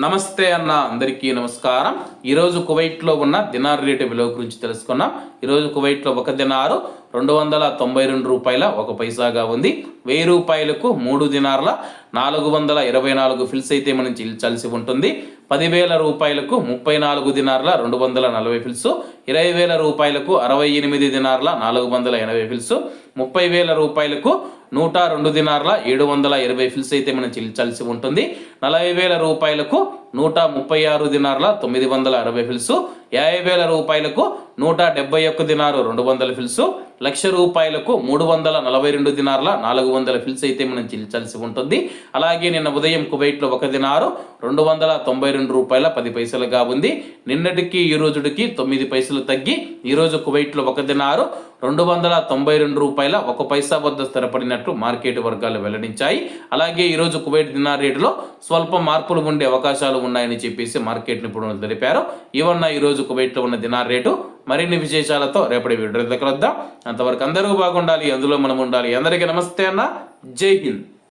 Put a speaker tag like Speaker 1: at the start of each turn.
Speaker 1: నమస్తే అన్న, అందరికీ నమస్కారం. ఈరోజు కువైట్లో ఉన్న దినార్ రేటు విలువ గురించి తెలుసుకున్నాం. ఈరోజు కువైట్లో ఒక దినారు 292 రూపాయల 1 పైసాగా ఉంది. 1000 రూపాయలకు 3 దినార్ల 424 ఫిల్స్ అయితే మనం చెల్లించాల్సి ఉంటుంది. 10,000 రూపాయలకు 34 దినార్ల 240 ఫిల్స్, 20,000 రూపాయలకు 68 దినార్ల 480 ఫిల్స్, 30,000 రూపాయలకు 102 దినార్ల 720 ఫిల్స్ అయితే మనం చెల్లించాల్సి ఉంటుంది. 40,000 రూపాయలకు 136 దినార్ల 960 ఫిల్స్, 50,000 రూపాయలకు 171 దినారు 200 ఫిల్స్, 1,00,000 రూపాయలకు 342 దినార్ల 400 ఫిల్స్ అయితే మనం చెల్లించాల్సి ఉంటుంది. అలాగే నిన్న ఉదయం కువైట్లో ఒక దినారు 292 రూపాయల 10 పైసలుగా ఉంది. నిన్నటికి ఈ రోజుకి 9 పైసలు తగ్గి ఈరోజు కువైట్లో ఒక దినారు 292 రూపాయల 1 పైసా వద్ద స్థిరపడినట్లు మార్కెట్ వర్గాలు వెల్లడించాయి. అలాగే ఈరోజు కువైట్ దినార్ రేటులో స్వల్ప మార్పులు ఉండే అవకాశాలు ఉన్నాయని చెప్పేసి మార్కెట్ నిపుణులు తెలిపారు. ఇవన్న ఈరోజు కువైట్లో ఉన్న దినార్ రేటు. మరిన్ని విశేషాలతో రేపటి వీడియో కలుద్దాం. అంతవరకు అందరూ బాగుండాలి, అందులో మనం ఉండాలి. అందరికీ నమస్తే అన్న, జై హింద్.